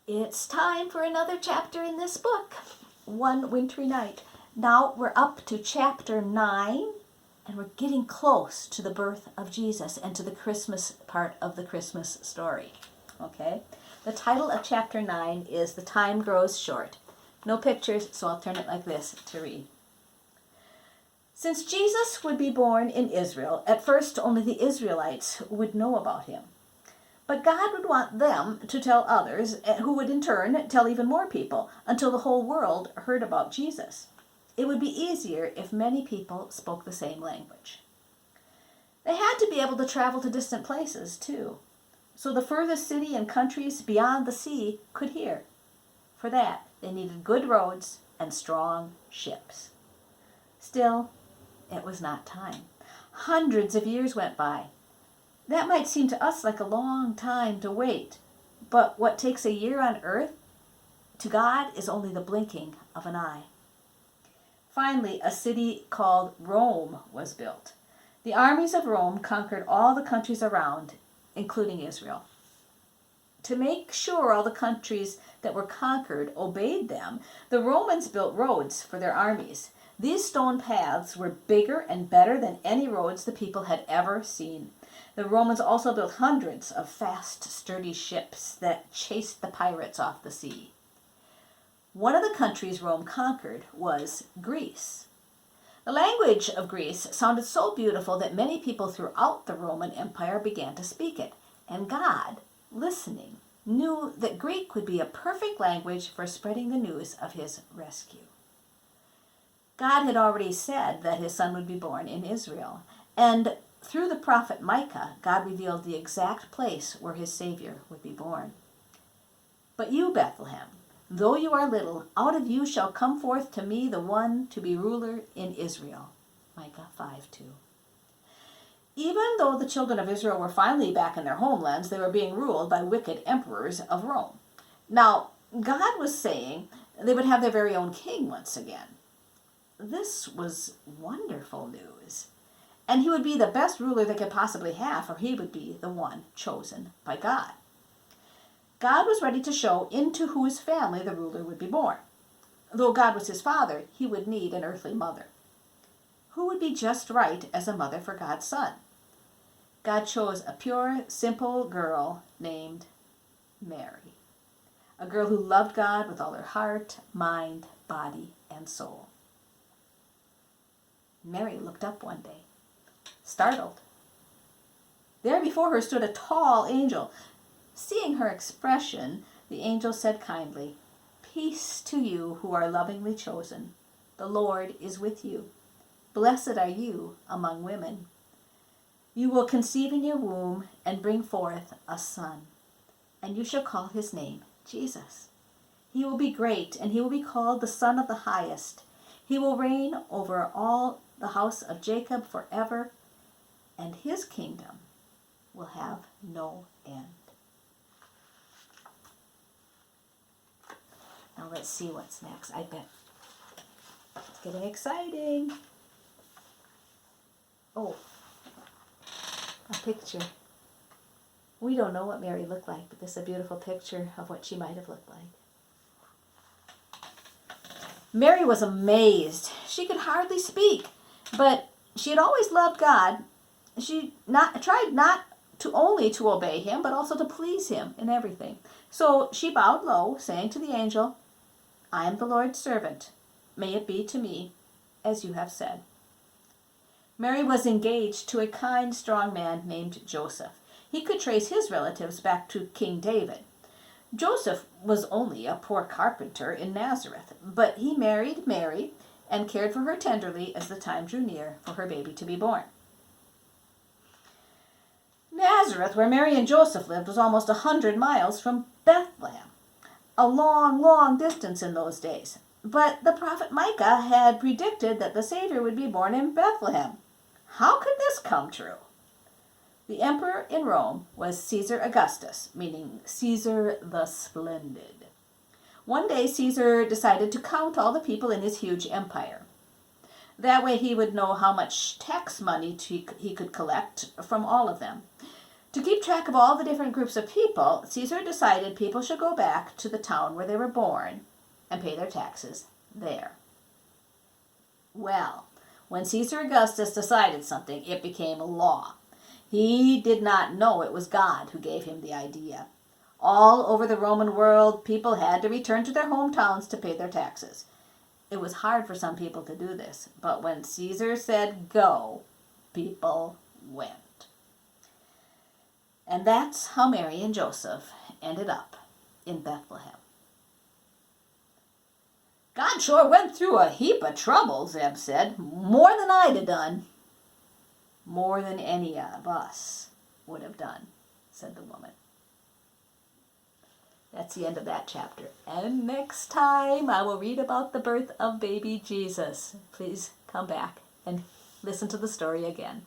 It's time for another chapter in this book, One Wintry Night. Now we're up to chapter 9, and we're getting close to the birth of Jesus and to the Christmas part of the Christmas story. Okay? The title of chapter 9 is The Time Grows Short. No pictures, so I'll turn it like this to read. Since Jesus would be born in Israel, at first only the Israelites would know about him. But God would want them to tell others, who would in turn tell even more people, until the whole world heard about Jesus. It would be easier if many people spoke the same language. They had to be able to travel to distant places, too, so the furthest city and countries beyond the sea could hear. For that, they needed good roads and strong ships. Still, it was not time. Hundreds of years went by. That might seem to us like a long time to wait, but what takes a year on earth, to God is only the blinking of an eye. Finally, a city called Rome was built. The armies of Rome conquered all the countries around, including Israel. To make sure all the countries that were conquered obeyed them, the Romans built roads for their armies. These stone paths were bigger and better than any roads the people had ever seen. The Romans also built hundreds of fast, sturdy ships that chased the pirates off the sea. One of the countries Rome conquered was Greece. The language of Greece sounded so beautiful that many people throughout the Roman Empire began to speak it, and God, listening, knew that Greek would be a perfect language for spreading the news of his rescue. God had already said that his son would be born in Israel, and through the prophet Micah, God revealed the exact place where his Savior would be born. But you, Bethlehem, though you are little, out of you shall come forth to me the one to be ruler in Israel. Micah 5:2. Even though the children of Israel were finally back in their homelands, they were being ruled by wicked emperors of Rome. Now, God was saying they would have their very own king once again. This was wonderful news. And he would be the best ruler they could possibly have, for he would be the one chosen by God. God was ready to show into whose family the ruler would be born. Though God was his father, he would need an earthly mother. Who would be just right as a mother for God's son? God chose a pure, simple girl named Mary. A girl who loved God with all her heart, mind, body, and soul. Mary looked up one day, startled. There before her stood a tall angel. Seeing her expression, the angel said kindly, "Peace to you who are lovingly chosen. The Lord is with you. Blessed are you among women. You will conceive in your womb and bring forth a son, and you shall call his name Jesus. He will be great, and he will be called the Son of the Highest. He will reign over all the house of Jacob forever, and his kingdom will have no end." Now let's see what's next. I bet it's getting exciting. Oh, a picture. We don't know what Mary looked like, but this is a beautiful picture of what she might have looked like. Mary was amazed. She could hardly speak, but she had always loved God. She tried not to only to obey him, but also to please him in everything. So she bowed low, saying to the angel, "I am the Lord's servant. May it be to me as you have said." Mary was engaged to a kind, strong man named Joseph. He could trace his relatives back to King David. Joseph was only a poor carpenter in Nazareth, but he married Mary and cared for her tenderly as the time drew near for her baby to be born. Nazareth, where Mary and Joseph lived, was almost 100 miles from Bethlehem, a long, long distance in those days. But the prophet Micah had predicted that the Savior would be born in Bethlehem. How could this come true? The emperor in Rome was Caesar Augustus, meaning Caesar the Splendid. One day Caesar decided to count all the people in his huge empire. That way he would know how much tax money he could collect from all of them. To keep track of all the different groups of people, Caesar decided people should go back to the town where they were born and pay their taxes there. Well, when Caesar Augustus decided something, it became a law. He did not know it was God who gave him the idea. All over the Roman world, people had to return to their hometowns to pay their taxes. It was hard for some people to do this, but when Caesar said go, people went. And that's how Mary and Joseph ended up in Bethlehem. God sure went through a heap of trouble, Zeb said. More than I'd have done. More than any of us would have done, said the woman. That's the end of that chapter. And next time I will read about the birth of baby Jesus. Please come back and listen to the story again.